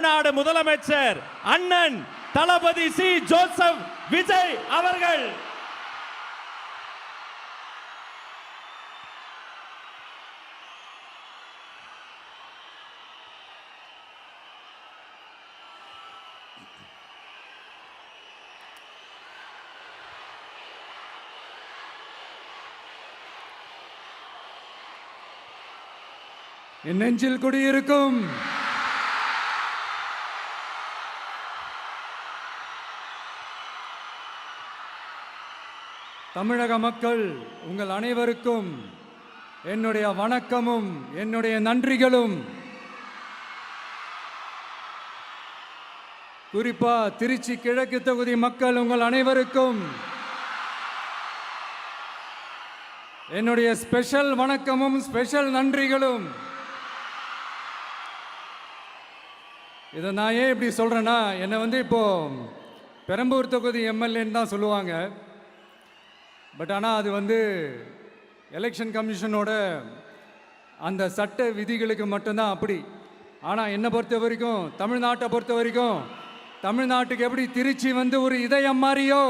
தமிழ்நாடு முதலமைச்சர் அண்ணன் தளபதி C Joseph Vijay அவர்கள் என் நெஞ்சில் குடியிருக்கும் தமிழக மக்கள் உங்கள் அனைவருக்கும் என்னுடைய வணக்கமும் என்னுடைய நன்றிகளும். குறிப்பா திருச்சி கிழக்கு தொகுதி மக்கள் உங்கள் அனைவருக்கும் என்னுடைய ஸ்பெஷல் வணக்கமும் ஸ்பெஷல் நன்றிகளும். இதை நான் ஏன் இப்படி சொல்றேன்னா, என்னை இப்போ பெரம்பூர் தொகுதி எம்எல்ஏன்னு தான் சொல்லுவாங்க. பட் ஆனால் அது எலெக்ஷன் கமிஷனோட அந்த சட்ட விதிகளுக்கு மட்டும்தான் அப்படி. ஆனால் என்னை பொறுத்த வரைக்கும், தமிழ்நாட்டை பொறுத்த வரைக்கும், தமிழ்நாட்டுக்கு எப்படி திருச்சி ஒரு இதயம் மாதிரியோ,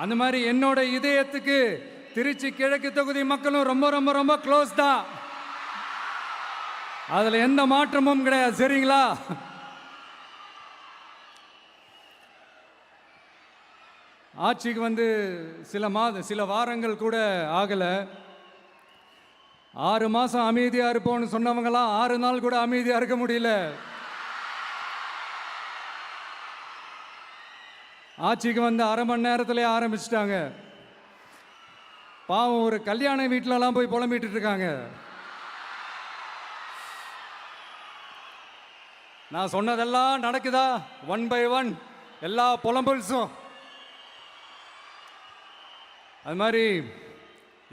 அந்த மாதிரி என்னோட இதயத்துக்கு திருச்சி கிழக்கு தொகுதி மக்களும் ரொம்ப ரொம்ப ரொம்ப க்ளோஸ் தான். அதில் எந்த மாற்றமும் கிடையாது. சரிங்களா? ஆட்சிக்கு சில வாரங்கள் கூட ஆகலை. 6 மாதம் அமைதியாக இருப்போம்னு சொன்னவங்களாம் 6 நாள் கூட அமைதியாக இருக்க முடியல. ஆட்சிக்கு அரை மணி நேரத்திலே ஆரம்பிச்சிட்டாங்க. பாவம், ஒரு கல்யாண வீட்டிலலாம் போய் புலம்பிட்டு இருக்காங்க. நான் சொன்னதெல்லாம் நடக்குதா? 1 by 1 எல்லா புலம்பல்ஸும். அது மாதிரி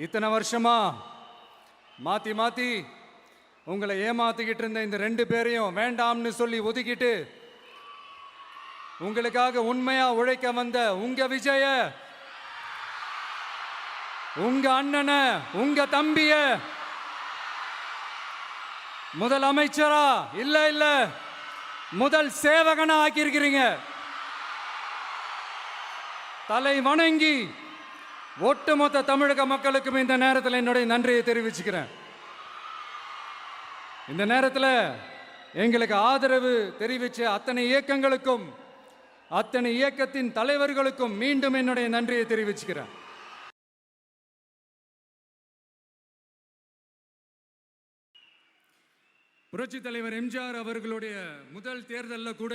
இத்தனை வருஷமா மாற்றி மாற்றி உங்களை ஏமாத்திக்கிட்டு இருந்த இந்த 2 பேரையும் வேண்டாம்னு சொல்லி ஒதுக்கிட்டு உங்களுக்காக உண்மையா உழைக்க வந்த உங்க விஜய, உங்க அண்ணனை, உங்க தம்பிய முதல் அமைச்சரா இல்ல முதல் சேவகனா ஆக்கியிருக்கிறீங்க. தலை வணங்கி ஒட்டுமொத்த தமிழக மக்களுக்கும் இந்த நேரத்தில் என்னுடைய நன்றியை தெரிவிச்சுக்கிறேன். இந்த நேரத்தில் எங்களுக்கு ஆதரவு தெரிவித்த அத்தனை இயக்கங்களுக்கும், அத்தனை இயக்கத்தின் தலைவர்களுக்கும் மீண்டும் என்னுடைய நன்றியை தெரிவிச்சுக்கிறேன். புரட்சி தலைவர் எம்ஜிஆர் அவர்களுடைய முதல் தேர்தலில் கூட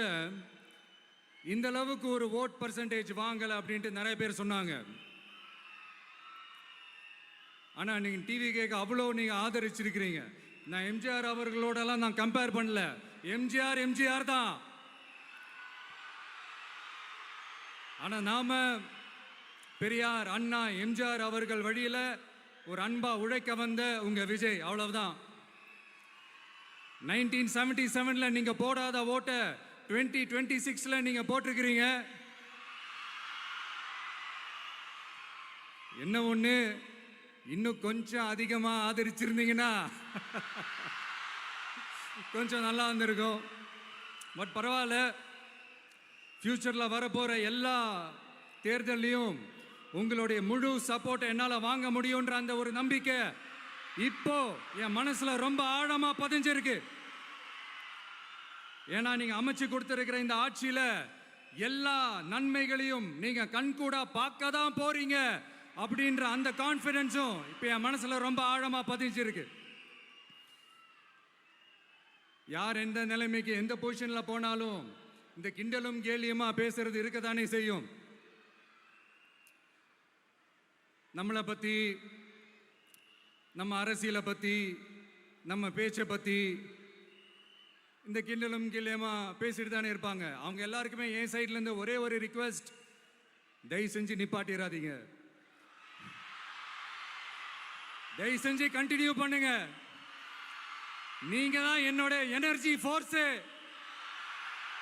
இந்த அளவுக்கு ஒரு ஓட் பர்சன்டேஜ் வாங்கலை அப்படின்ட்டு நிறைய பேர் சொன்னாங்க. ஆனால் நீங்கள் டிவி கேட்க அவ்வளோ நீங்கள் ஆதரிச்சிருக்கிறீங்க. நான் எம்ஜிஆர் அவர்களோடலாம் நான் கம்பேர் பண்ணல. எம்ஜிஆர் தான். ஆனால் நாம பெரியார், அண்ணா, எம்ஜிஆர் அவர்கள் வழியில் ஒரு அன்பா உழைக்க வந்த உங்க விஜய், அவ்வளவுதான். 1977 நீங்க போடாத ஓட்டை 2026 நீங்க போட்டிருக்கிறீங்க. என்ன ஒண்ணு, இன்னும் கொஞ்சம் அதிகமா ஆதரிச்சிருந்தீங்கன்னா கொஞ்சம் நல்லா இருந்திருக்கும். பட் பரவாயில்ல, ஃபியூச்சர்ல வரப்போற எல்லா தேர்தலையும் உங்களுடைய முழு சப்போர்ட்டை என்னால் வாங்க முடியும்ன்ற அந்த ஒரு நம்பிக்கை இப்போ என் மனசுல ரொம்ப ஆழமா பதிஞ்சிருக்கு. ஏன்னா நீங்க அமைச்சு கொடுத்திருக்கிற இந்த ஆட்சியில எல்லா நன்மைகளையும் நீங்க கண்கூடா பார்க்க தான் போறீங்க அப்படின்ற அந்த கான்ஃபிடன்ஸும் இப்ப என் மனசுல ரொம்ப ஆழமா பதிஞ்சிருக்கு. யார் எந்த நிலைமைக்கு எந்த பொசிஷன்ல போனாலும் இந்த கிண்டலும் கேலியுமா பேசுறது இருக்கத்தானே செய்யும். நம்மளை பத்தி, நம்ம அரசியலை பற்றி, நம்ம பேச்சை பற்றி இந்த கிண்டலும் கிள்ளையமா பேசிட்டு தானே இருப்பாங்க. அவங்க எல்லாருக்குமே என் சைட்லேருந்து ஒரே ஒரு ரிக்வெஸ்ட், தயவு செஞ்சு நிப்பாட்டிடாதீங்க. தயவு செஞ்சு கண்டினியூ பண்ணுங்க. நீங்க தான் என்னோட எனர்ஜி ஃபோர்ஸ்.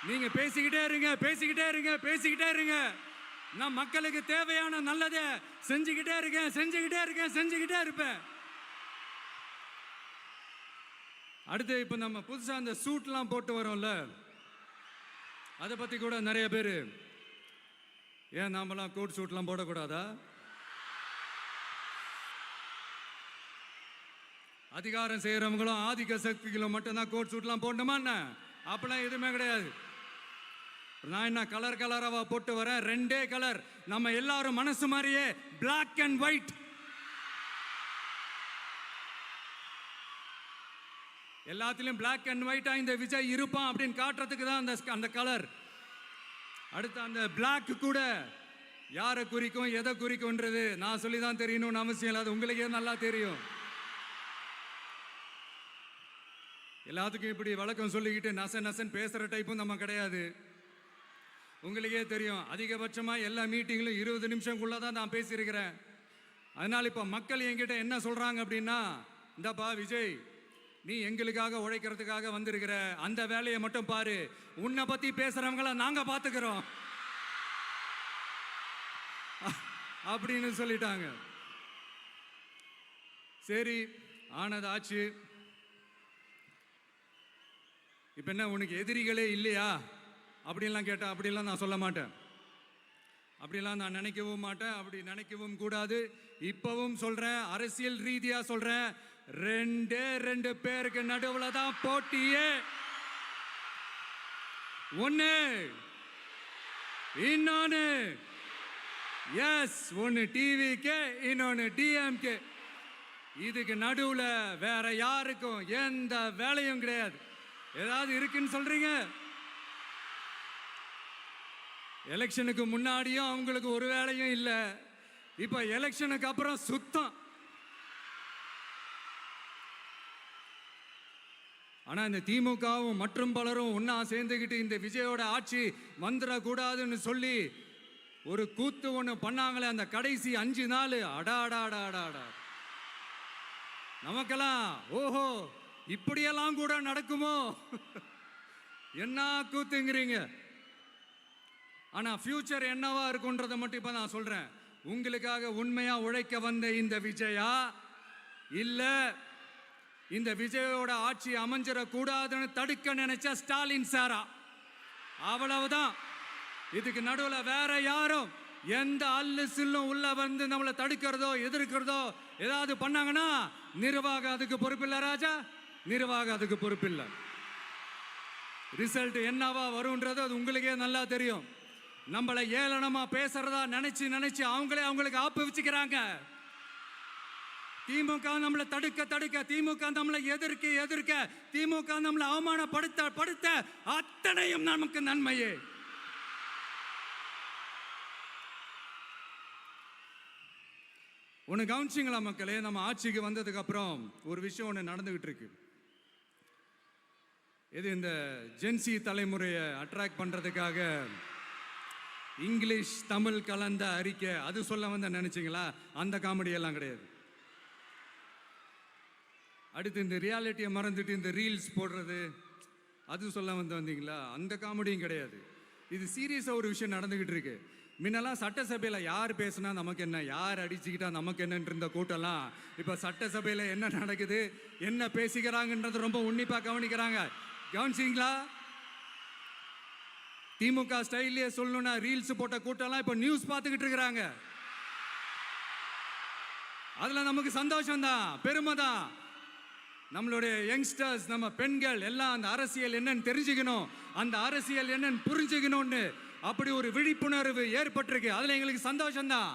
நீங்க பேசிக்கிட்டே இருங்க. நான் மக்களுக்கு தேவையான நல்லதை செஞ்சுக்கிட்டே இருக்கேன். அடுத்து இப்போ நம்ம புதுசாக அந்த சூட்லாம் போட்டு வரோம்ல, அதை பற்றி கூட நிறைய பேர், ஏன் நாமெல்லாம் கோட் சூட்லாம் போடக்கூடாதா? அதிகாரம் செய்கிறவங்களும் ஆதிக்க சக்திகளும் மட்டும்தான் கோட் சூட்லாம் போடணுமா என்ன? அப்பெல்லாம் எதுவுமே கிடையாது. நான் என்ன கலர் கலராக போட்டு வரேன், 2 கலர், நம்ம எல்லாரும் மனசு மாதிரியே பிளாக் அண்ட் ஒயிட். எல்லாத்திலும் பிளாக் அண்ட் ஒயிட்டா இந்த விஜய் இருப்பான் அப்படின்னு காட்டுறதுக்கு தான் அந்த கலர். அடுத்து அந்த பிளாக் கூட யாரை குறிக்கும் எதை குறிக்கும்ன்றது நான் சொல்லி தான் தெரியணும்னு அவசியம் இல்லை, அது உங்களுக்கே நல்லா தெரியும். எல்லாத்துக்கும் இப்படி வழக்கம் சொல்லிக்கிட்டு நசன் பேசுகிற டைப்பும் நம்ம கிடையாது, உங்களுக்கே தெரியும். அதிகபட்சமாக எல்லா மீட்டிங்கிலும் 20 நிமிஷம்குள்ளே தான் நான் பேசியிருக்கிறேன். அதனால் இப்போ மக்கள் என்கிட்ட என்ன சொல்கிறாங்க அப்படின்னா, இந்தப்பா விஜய், நீ எங்களுக்காக உழைக்கிறதுக்காக வந்திருக்கிற, அந்த வேலையை மட்டும் பாரு, உன்னை பற்றி பேசுகிறவங்கள நாங்கள் பார்த்துக்கிறோம் அப்படின்னு சொல்லிட்டாங்க. சரி, ஆனது ஆச்சு. இப்போ என்ன, உனக்கு எதிரிகளே இல்லையா அப்படின்லாம் கேட்டேன். அப்படிலாம் நான் சொல்ல மாட்டேன், அப்படிலாம் நான் நினைக்கவும் மாட்டேன், அப்படி நினைக்கவும் கூடாது. இப்பவும் சொல்றேன், அரசியல் ரீதியா சொல்றேன், 2 பேருக்கு நடுவில் தான் போட்டியே. ஒன்னு இன்னொன்னு, எஸ், ஒன்னு டிவிக்கு, இன்னொன்னு டிஎம்கே. இதுக்கு நடுவில் வேற யாருக்கும் எந்த வேலையும் கிடையாது. ஏதாவது இருக்குன்னு சொல்றீங்க? எலெக்ஷனுக்கு முன்னாடியும் அவங்களுக்கு ஒரு வேலையும் இல்லை, இப்ப எலெக்ஷனுக்கு அப்புறம் சுத்தம். ஆனா இந்த திமுகவும் மற்றும் பலரும் ஒன்னா சேர்ந்துக்கிட்டு இந்த விஜயோட ஆட்சி வந்துடக்கூடாதுன்னு சொல்லி ஒரு கூத்து ஒண்ணு பண்ணாங்களே, அந்த கடைசி 5 நாள், அடாடாடாடாடா, நமக்கெல்லாம் ஓஹோ இப்படியெல்லாம் கூட நடக்குமோ என்ன கூத்துங்கிறீங்க. ஆனா ஃபியூச்சர் என்னவா இருக்குன்றதை மட்டும் இப்ப நான் சொல்றேன். உங்களுக்காக உண்மையா உழைக்க வந்த இந்த விஜயா, இல்ல இந்த விஜயோட ஆட்சி அமைஞ்சிட கூடாதுன்னு தடுக்க நினைச்ச ஸ்டாலின் சாரா, அவ்வளவுதான். இதுக்கு நடுவில் வேற யாரும் எந்த அல்லு சில்லும் உள்ள வந்து நம்மளை தடுக்கிறதோ எதிர்க்கிறதோ ஏதாவது பண்ணாங்கன்னா நிர்வாகம் அதுக்கு பொறுப்பில்லை ராஜா, நிர்வாகம் அதுக்கு பொறுப்பில்லை. ரிசல்ட் என்னவா வரும்ன்றது அது உங்களுக்கே நல்லா தெரியும். நம்மளை ஏளனமா பேசுறதா நினைச்சு அவங்களுக்கு ஆப்பு வச்சுக்கிறாங்க. திமுக நம்மளை தடுக்க, திமுக நம்மளை எதிர்க்க, திமுக நம்மளை அவமானப்படுத்த அத்தனையும் நமக்கு நன்மையே. ஒன்று கவனிச்சிங்களா மக்களே, நம்ம ஆட்சிக்கு வந்ததுக்கு அப்புறம் ஒரு விஷயம் ஒன்று நடந்துகிட்டு இருக்கு. இது இந்த ஜென்சி தலைமுறையை அட்ராக்ட் பண்றதுக்காக இங்கிலீஷ் தமிழ் கலந்த அறிக்கை, அது சொல்ல வந்த நினைச்சிங்களா? அந்த காமெடி எல்லாம் கிடையாது. அடுத்து இந்த ரியாலிட்டியை மறந்துட்டு இந்த ரீல்ஸ் போடுறது, அது சொல்ல வந்தீங்களா? அந்த காமெடியும் கிடையாது. இது சீரியஸாக ஒரு விஷயம் நடந்துகிட்டு இருக்கு. முன்னெல்லாம் சட்டசபையில் யார் பேசுனா நமக்கு என்ன, யார் அடிச்சுக்கிட்டா நமக்கு என்னன்ற இந்த கூட்டம்லாம் இப்போ சட்டசபையில் என்ன நடக்குது, என்ன பேசிக்கிறாங்கன்றது ரொம்ப உன்னிப்பாக கவனிக்கிறாங்க. கவனிச்சிங்களா? திமுக ஸ்டைல்லையே சொல்லணும்னா ரீல்ஸ் போட்ட கூட்டம்லாம் இப்போ நியூஸ் பார்த்துக்கிட்டு இருக்கிறாங்க. அதில் நமக்கு சந்தோஷம் தான், பெருமை தான். நம்மளுடைய யங்ஸ்டர்ஸ், நம்ம பெண்கள் எல்லாம் அந்த அரசியல் என்னன்னு தெரிஞ்சுக்கணும், அந்த அரசியல் என்னன்னு புரிஞ்சுக்கணும்னு அப்படி ஒரு விழிப்புணர்வு ஏற்பட்டிருக்கு. அதில் எங்களுக்கு சந்தோஷம் தான்.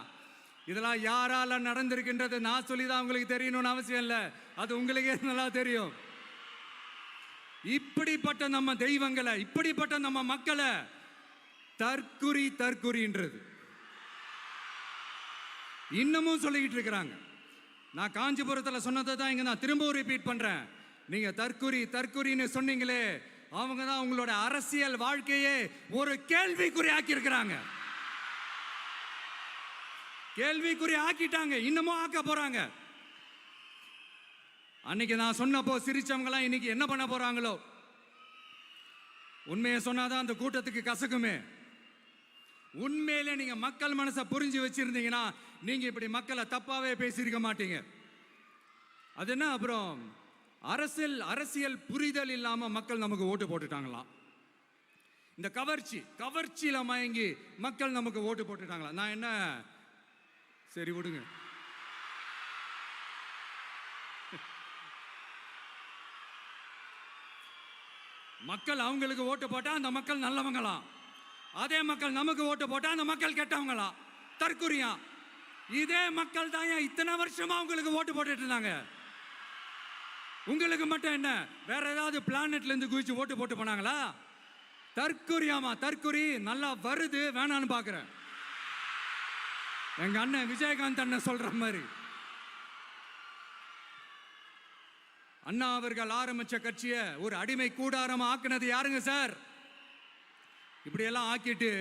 இதெல்லாம் யாரால நடந்திருக்கின்றது நான் சொல்லி தான் உங்களுக்கு தெரியணும்னு அவசியம் இல்லை, அது உங்களுக்கே நல்லா தெரியும். இப்படிப்பட்ட நம்ம தெய்வங்களை, இப்படிப்பட்ட நம்ம மக்களை தற்குறின்றது இன்னமும் சொல்லிக்கிட்டு இருக்கிறாங்க. நான் காஞ்சிபுரத்தில் சொன்னதை தான் இங்க நான் திரும்பவும் ரிப்பீட் பண்றேன். நீங்க தற்குறின்னு சொன்னீங்களே, அவங்க தான் உங்களோட அரசியல் வாழ்க்கையே ஒரு கேள்விக்குறி ஆக்கி இருக்கிறாங்க. கேள்விக்குறி ஆக்கிட்டாங்க, இன்னமும் ஆக்க போறாங்க. அன்னைக்கு நான் சொன்னப்போ சிரிச்சவங்களாம் இன்னைக்கு என்ன பண்ண போறாங்களோ. உண்மையை சொன்னாதான் அந்த கூட்டத்துக்கு கசக்குமே. உண்மையிலே நீங்க மக்கள் மனசை புரிஞ்சு வச்சிருந்தீங்கன்னா நீங்க இப்படி மக்களை தப்பாவே பேசியிருக்க மாட்டீங்க. அது என்ன, அப்புறம் அரசியல் புரிதல் இல்லாம மக்கள் நமக்கு ஓட்டு போட்டுட்டாங்களாம். இந்த கவர்ச்சியில மயங்கி மக்கள் நமக்கு ஓட்டு போட்டுட்டாங்களா? நான் என்ன, சரி விடுங்க. மக்கள் அவங்களுக்கு ஓட்டு போட்டா அந்த மக்கள் நல்லவங்களாம், அதே மக்கள் நமக்கு ஓட்டு போட்டா அந்த மக்கள் கெட்டவங்களா? தற்குறியா? இதே மக்கள் தான் இத்தனை வருஷமா உங்களுக்கு ஓட்டு போட்டுட்டு இருந்தாங்க. உங்களுக்கு மட்டும் என்ன, வேற ஏதாவது பிளானட்ல இருந்து குதிச்சு ஓட்டு போட்டு போனாங்களா? தற்குறியாமா? தற்குறி நல்லா வருது, வேணான்னு பாக்குறேன். எங்க அண்ணன் விஜயகாந்த் அண்ணன் சொல்ற மாதிரி, அண்ணா அவர்கள் ஆரம்பிச்ச கட்சியை ஒரு அடிமை கூடாரமா ஆக்குனது யாருங்க சார்? இப்படியெல்லாம் ஆக்கிட்டு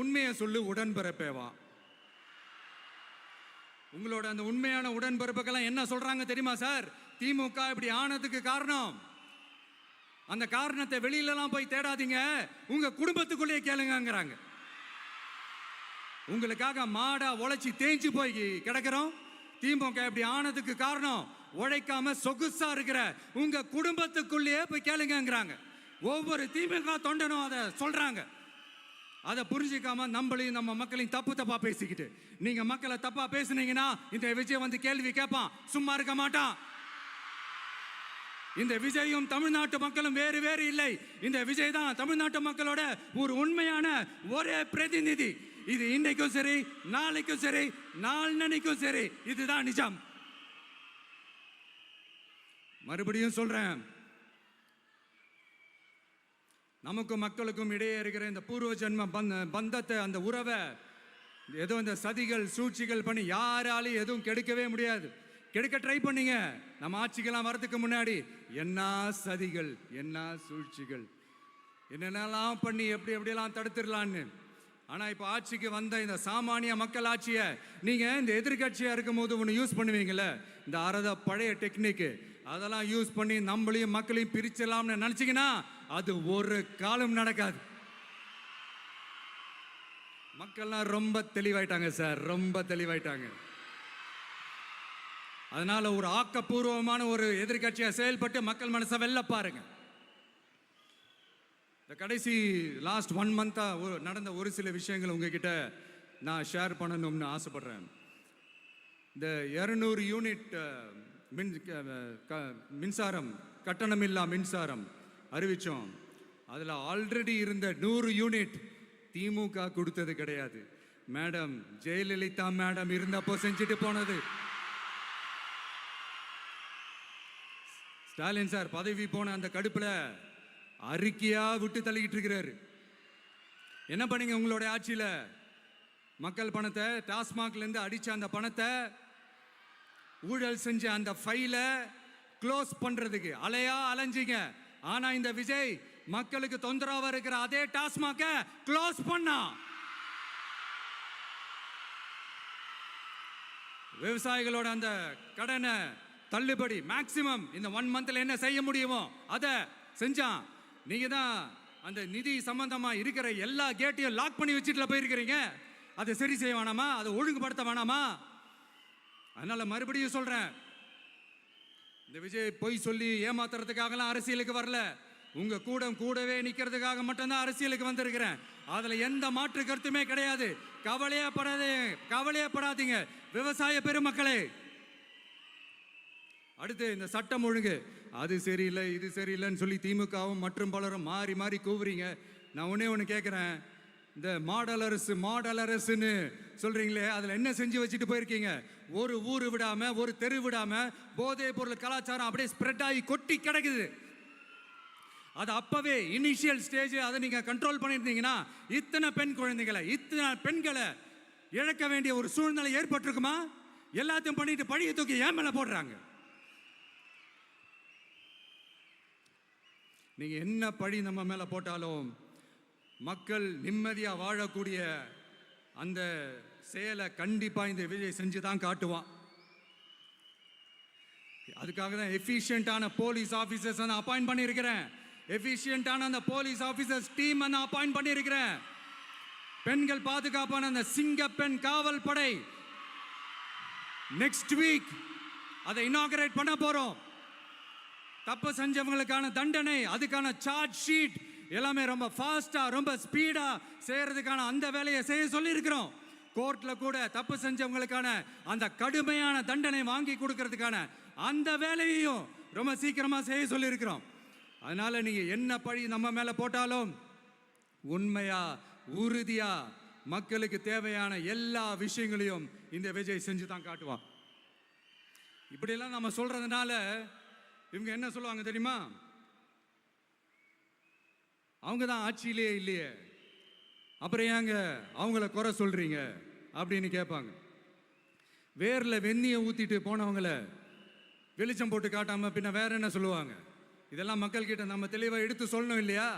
உண்மையை சொல்லு உடன்பிறப்பேவா. உங்களோட அந்த உண்மையான உடன்பிறப்புக்கெல்லாம் என்ன சொல்றாங்க தெரியுமா சார்? திமுக இப்படி ஆனதுக்கு காரணம், அந்த காரணத்தை வெளியிலலாம் போய் தேடாதீங்க, உங்க குடும்பத்துக்குள்ளேயே கேளுங்கிறாங்க. உங்களுக்காக மாடா உழைச்சி தேஞ்சு போய் கிடக்கிறோம். திமுக இப்படி ஆனதுக்கு காரணம் உழைக்காம சொகுசா இருக்கிற உங்க குடும்பத்துக்குள்ளேயே போய் கேளுங்கிறாங்க. ஒவ்வொரு திமுக தொண்டனும் அதை சொல்றாங்க. அதை புரிஞ்சிக்காம நம்மளையும் நம்ம மக்களையும் தப்பா பேசிக்கிட்டு, நீங்க மக்களை தப்பா பேசுனீங்கன்னா இந்த விஜய் வந்து கேள்வி கேட்பான், சும்மா இருக்க மாட்டான். இந்த விஜயும் தமிழ்நாட்டு மக்களும் வேறு வேறு இல்லை. இந்த விஜய் தான் தமிழ்நாட்டு மக்களோட ஒரு உண்மையான ஒரே பிரதிநிதி. இது இன்னைக்கும் சரி, நாளைக்கும் சரி, நாளன்னைக்கும் சரி, இதுதான் நிஜம். மறுபடியும் சொல்றேன், நமக்கும் மக்களுக்கும் இடையே இருக்கிற இந்த பூர்வ ஜென்ம பந்தத்தை, அந்த உறவை ஏதோ இந்த சதிகள் சூழ்ச்சிகள் பண்ணி யாராலையும் எதுவும் கெடுக்கவே முடியாது. கெடுக்க ட்ரை பண்ணீங்க. நம்ம ஆட்சிக்கெல்லாம் வரதுக்கு முன்னாடி என்ன சதிகள், என்ன சூழ்ச்சிகள், என்னென்னலாம் பண்ணி எப்படியெல்லாம் தடுத்துடலான்னு. ஆனா இப்ப ஆட்சிக்கு வந்த இந்த சாமானிய மக்கள் ஆட்சியை நீங்க இந்த எதிர்கட்சியா இருக்கும் போது ஒன்று யூஸ் பண்ணுவீங்கல்ல, இந்த பழைய டெக்னிக், அதெல்லாம் யூஸ் பண்ணி நம்மளையும் மக்களையும் பிரிச்சலாம்னு நினைச்சீங்கன்னா அது ஒரு காலம் நடக்காது. மக்கள்லாம் ரொம்ப தெளிவாயிட்டாங்க சார், ரொம்ப தெளிவாயிட்டாங்க. அதனால ஒரு ஆக்கப்பூர்வமான ஒரு எதிர்கட்சியா செயல்பட்டு மக்கள் மனசை வெல்ல பாருங்க. இந்த கடைசி லாஸ்ட் 1 மந்தா நடந்த ஒரு சில விஷயங்கள் உங்ககிட்ட நான் ஷேர் பண்ணணும்னு ஆசைப்படுறேன். இந்த 200 யூனிட் மின்சாரம், கட்டணமில்லா மின்சாரம் அறிவிச்சோம். அதில் ஆல்ரெடி இருந்த 100 யூனிட் திமுக கொடுத்தது கிடையாது. மேடம் ஜெயலலிதா மேடம் இருந்தப்போ செஞ்சுட்டு போனது. ஸ்டாலின் சார் பதவி போன அந்த கடுப்புல அறிக்கையா விட்டு தள்ளிக்கிட்டு இருக்கிறாரு. என்ன பண்ணீங்க உங்களோட ஆட்சியில? மக்கள் பணத்தை, டாஸ்மாக்ல இருந்து அடிச்ச அந்த பணத்தை, ஊழல் செஞ்ச அந்த ஃபைலை க்ளோஸ் பண்றதுக்கு அலையா அலைஞ்சிங்க. ஆனா இந்த விஜய் மக்களுக்கு தொந்தரவா இருக்கிற அதே டாஸ்மாக க்ளோஸ் பண்ணா. விவசாயிகளோட அந்த கடனை தள்ளுபடி மேக்சிமம் இந்த 1 மந்த்ல என்ன செய்ய முடியுமோ அதை செஞ்சான். நீங்க தான் அந்த நிதி சம்பந்தமா இருக்கிற எல்லா கேட்டையும் லாக் பண்ணி வச்சுட்டு போயிருக்கிறீங்க. அதை சரி செய்ய வேணாமா? அதை ஒழுங்குபடுத்த வேணாமா? அதனால மறுபடியும் சொல்றேன், இந்த விஜய் பொய் சொல்லி ஏமாத்துறதுக்காகலாம் அரசியலுக்கு வரல. உங்க கூடவே நிக்கிறதுக்காக மட்டும்தான் அரசியலுக்கு வந்திருக்கிறேன். அதுல எந்த மாற்று கருத்துமே கிடையாது. கவலையப்படாதீங்க விவசாய பெருமக்களே. அடுத்து இந்த சட்டம் ஒழுங்கு, அது சரியில்லை இது சரியில்லைன்னு சொல்லி திமுகவும் மற்றும் பலரும் மாறி மாறி கூவுறீங்க. நான் ஒன்று கேட்குறேன், இந்த மாடல் அரசுன்னு சொல்றீங்களே, அதில் என்ன செஞ்சு வச்சுட்டு போயிருக்கீங்க? ஒரு ஊர் விடாம, ஒரு தெரு விடாம போதைப் பொருள் கலாச்சாரம் அப்படியே ஸ்ப்ரெட் ஆகி கொட்டி கிடக்குது. அது அப்பவே இனிஷியல் ஸ்டேஜ் அதை நீங்க கண்ட்ரோல் பண்ணியிருந்தீங்கன்னா இத்தனை பெண்களை இழக்க வேண்டிய ஒரு சூழ்நிலை ஏற்பட்டிருக்குமா? எல்லாத்தையும் பண்ணிட்டு பழிய தூக்கி ஏன் மேல போடுறாங்க. நீங்க என்ன பழி நம்ம மேல போட்டாலும் மக்கள் நிம்மதியா வாழக்கூடிய அந்த செயலை கண்டிப்பா இந்த விஜய் செஞ்சு தான் காட்டுவான். அதுக்காக தான் எஃபிஷியன்டான போலீஸ் ஆபீசர்ஸ் நான் அப்பாயிண்ட் பண்ணியிருக்கிறேன். எஃபிஷியன்டான அந்த போலீஸ் ஆபீசர்ஸ் டீம் நான் அப்பாயிண்ட் பண்ணியிருக்கிறேன். பெண்கள் பாதுகாப்பான அந்த சிங்கப்பெண் காவல் படை நெக்ஸ்ட் வீக் அதை இனாகரேட் பண்ண போறோம். தப்பு செஞ்சவங்களுக்கான தண்டனை, அதுக்கான சார்ஜ் ஷீட் எல்லாமே ரொம்ப ஃபாஸ்டா ரொம்ப ஸ்பீடா செய்யறதுக்கான அந்த வேலையை செய்ய சொல்லி இருக்கிறோம். கோர்ட்ல கூட தப்பு செஞ்சவங்களுக்கான அந்த கடுமையான தண்டனை வாங்கி கொடுக்கறதுக்கான அந்த வேலையையும் ரொம்ப சீக்கிரமா செய்ய சொல்லி இருக்கிறோம். அதனால நீங்க என்ன பழி நம்ம மேல போட்டாலும் உண்மையா உறுதியா மக்களுக்கு தேவையான எல்லா விஷயங்களையும் இந்த விஜய் செஞ்சு தான் காட்டுவான். இப்படியெல்லாம் நம்ம சொல்றதுனால இவங்க என்ன சொல்லுவாங்க தெரியுமா? அவங்க தான் ஆட்சியிலே இல்லையே, அப்புறம் ஏங்க அவங்கள குறை சொல்றீங்க அப்படின்னு கேட்பாங்க. வேர்ல வெந்நியை ஊத்திட்டு போனவங்கள வெளிச்சம் போட்டு காட்டாம பின்ன வேற என்ன சொல்லுவாங்க? இதெல்லாம் மக்கள் கிட்ட நம்ம தெளிவா எடுத்து சொல்லணும் இல்லையா?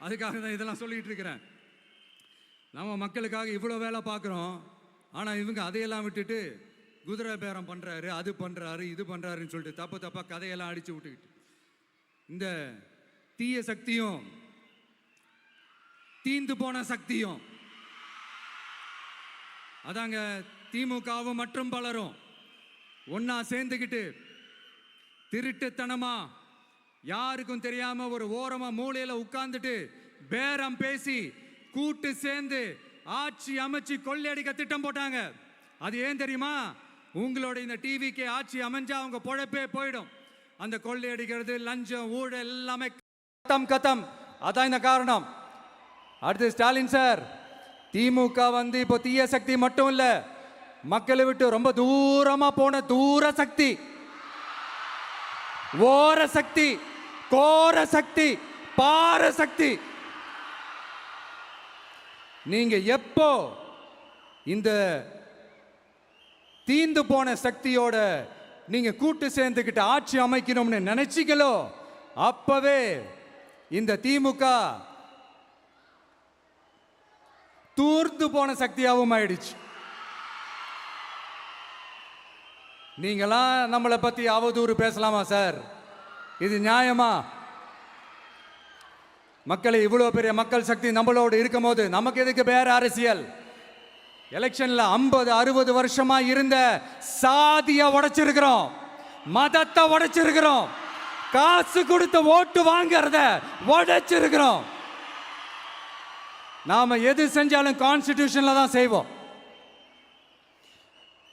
அதுக்காக தான் இதெல்லாம் சொல்லிட்டு இருக்கிறேன். நம்ம மக்களுக்காக இவ்வளோ வேலை பார்க்குறோம், ஆனால் இவங்க அதையெல்லாம் விட்டுட்டு குதிரை பேரம் பண்ணுறாரு, அது பண்ணுறாரு, இது பண்ணுறாருன்னு சொல்லிட்டு தப்பு தப்பாக கதையெல்லாம் அடித்து விட்டுக்கிட்டு இந்த தீய சக்தியும் தீந்து போன சக்தியும் அதாங்க திமுகவும் மற்றும் பலரும் ஒன்னா சேர்ந்துக்கிட்டு திருட்டுத்தனமா யாருக்கும் தெரியாம ஒரு ஓரமா மூலையில உட்கார்ந்துட்டு பேரம் பேசி கூட்டு சேர்ந்து ஆட்சி அமைச்சு கொள்ளையடிக்க திட்டம் போட்டாங்க. அது ஏன் தெரியுமா? உங்களோட இந்த டிவிக்கு ஆட்சி அமைஞ்சா அவங்க பொழப்பே போயிடும். அந்த கொள்ளையடிக்கிறது, லஞ்சம், ஊழல் எல்லாமே கத்தம். அதான் இந்த காரணம். அடுத்து ஸ்டாலின் சார், திமுக வந்து இப்போ தீய சக்தி மட்டும் இல்ல, மக்களை விட்டு ரொம்ப தூரமா போன தூர சக்தி, ஓர சக்தி, கோர சக்தி, பார சக்தி. நீங்க எப்போ இந்த தீந்து போன சக்தியோட நீங்க கூட்டு சேர்ந்துக்கிட்டு ஆட்சி அமைக்கணும்னு நினைச்சீங்களோ அப்பவே இந்த திமுக தூர்ந்து போன சக்தியாகவும் ஆயிடுச்சு. நீங்களாம் நம்மளை பத்தி அவதூறு பேசலாமா சார்? இது நியாயமா? மக்களை இவ்வளவு பெரிய மக்கள் சக்தி நம்மளோடு இருக்கும் போது நமக்கு எதுக்கு வேற அரசியல்? எலெக்ஷன்ல 50-60 வருஷமா இருந்த சாதிய உடைச்சிருக்கிறோம், மதத்தை உடைச்சிருக்கிறோம், காசு கொடுத்து ஓட்டு வாங்கறத உடைச்சிருக்கிறோம். நாம எது செஞ்சாலும் கான்ஸ்டிடியூஷன்ல தான் செய்வோம்.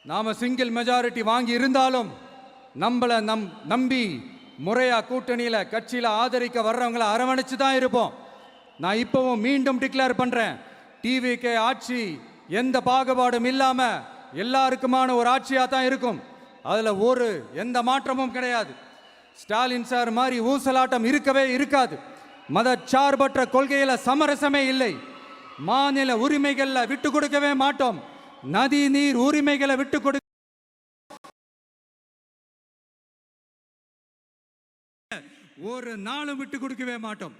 நாம சிங்கிள் மெஜாரிட்டி வாங்கி இருந்தாலும் நம்மளை நம்பி முறையா கூட்டணியில கட்சியில ஆதரிக்க வர்றவங்களை அரவணைச்சு தான் இருப்போம். நான் இப்பவும் மீண்டும் டிக்ளேர் பண்றேன், டிவிகே ஆட்சி எந்த பாகுபாடும் இல்லாம எல்லாருக்குமான ஒரு ஆட்சியா தான் இருக்கும். அதுல எந்த மாற்றமும் கிடையாது. ஸ்டாலின் சார் மாதிரி ஊசலாட்டம் இருக்கவே இருக்காது. மதச்சார்பற்ற கொள்கையில சமரசமே இல்லை. மாநில உரிமைகள்ல விட்டு கொடுக்கவே மாட்டோம். நதி நீர் உரிமைகளை விட்டு கொடு ஒரு நாளும் விட்டு கொடுக்கவே மாட்டோம்.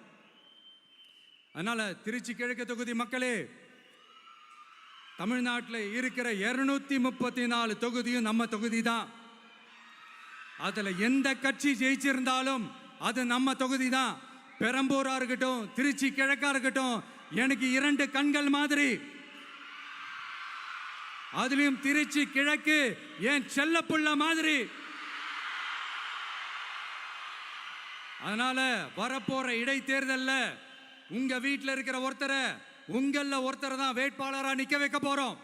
அதனால திருச்சி கிழக்கு தொகுதி மக்களே, தமிழ்நாட்டில் இருக்கிற 234 தொகுதியும் நம்ம தொகுதி தான். அதுல எந்த கட்சி ஜெயிச்சிருந்தாலும் அது நம்ம தொகுதி தான். பெரம்பூரா இருக்கட்டும், திருச்சி கிழக்கா இருக்கட்டும், எனக்கு 2 கண்கள் மாதிரி. அதுலயும் திருச்சி கிழக்கு என் செல்ல புள்ள மாதிரி. அதனால வரப்போற இடைத்தேர்தல்ல உங்க வீட்டில் இருக்கிற ஒருத்தரை உங்கள ஒருத்தரை தான் வேட்பாளரா நிக்க வைக்க போறோம்.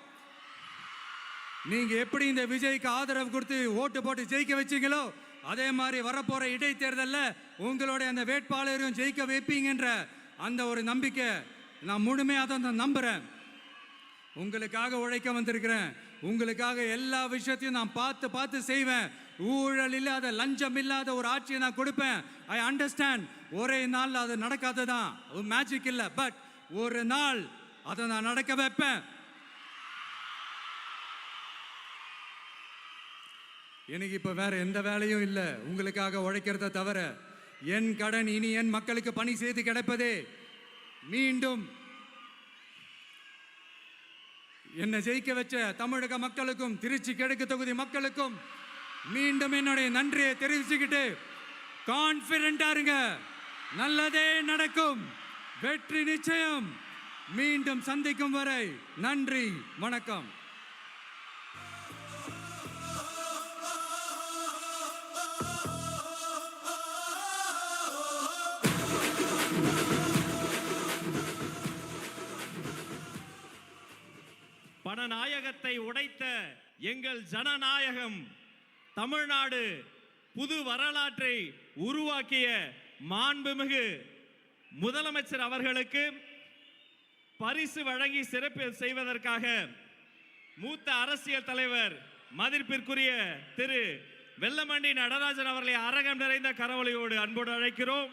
நீங்க எப்படி இந்த விஜய்க்கு ஆதரவு கொடுத்து ஓட்டு போட்டு ஜெயிக்க வச்சீங்களோ அதே மாதிரி வரப்போற இடைத்தேர்தல்ல உங்களுடைய அந்த வேட்பாளரையும் ஜெயிக்க வைப்பீங்கன்ற அந்த ஒரு நம்பிக்கை நான் முழுமையாக தான் நம்புறேன். உங்களுக்காக உழைக்க வந்திருக்கிறேன். உங்களுக்காக எல்லா விஷயத்தையும் நான் பார்த்து செய்வேன். ஊழல் இல்லாத, லஞ்சம் இல்லாத ஒரு ஆட்சியை நான் கொடுப்பேன். I understand. ஒரே நாள் அது நடக்காததான், மேஜிக் இல்லை. பட் ஒரு நாள் அதை நான் நடக்க வைப்பேன். எனக்கு இப்ப வேற எந்த வேலையும் இல்லை உங்களுக்காக உழைக்கிறத தவிர. என் கடன் இனி என் மக்களுக்கு பணி செய்து கிடைப்பதே. மீண்டும் என்னை ஜெயிக்க வச்ச தமிழக மக்களுக்கும் திருச்சி கிழக்கு தொகுதி மக்களுக்கும் மீண்டும் என்னுடைய நன்றியை தெரிவிச்சுக்கிட்டு கான்பிடண்டா இருங்க, நல்லதே நடக்கும், வெற்றி நிச்சயம். மீண்டும் சந்திக்கும் வரை நன்றி, வணக்கம். பணநாயகத்தை உடைத்த எங்கள் ஜனநாயகம் தமிழ்நாடு புது வரலாற்றை உருவாக்கிய மாண்புமிகு முதலமைச்சர் அவர்களுக்கு பரிசு வழங்கி சிறப்பு செய்வதற்காக மூத்த அரசியல் தலைவர் மதிப்பிற்குரிய திரு வெல்லமண்டி நடராஜன் அவர்களை அரங்கம் நிறைந்த கரவொலியோடு அன்போடு அழைக்கிறோம்.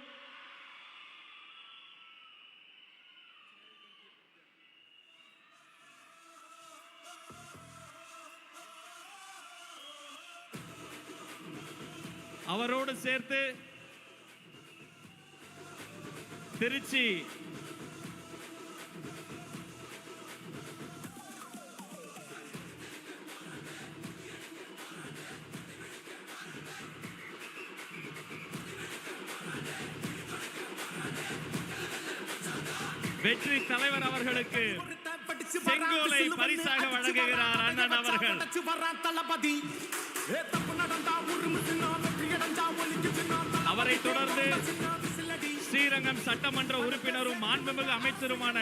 அவரோடு சேர்த்து திருச்சி வெற்றி தலைவர் அவர்களுக்கு செங்கோலை பரிசாக வழங்குகிறார் அண்ணன் அவர்கள். அவரை தொடர்ந்து ஸ்ரீரங்கம் சட்டமன்ற உறுப்பினரும் மாண்புமிகு அமைச்சருமான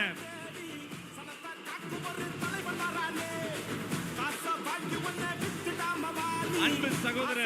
அன்பு சகோதரர்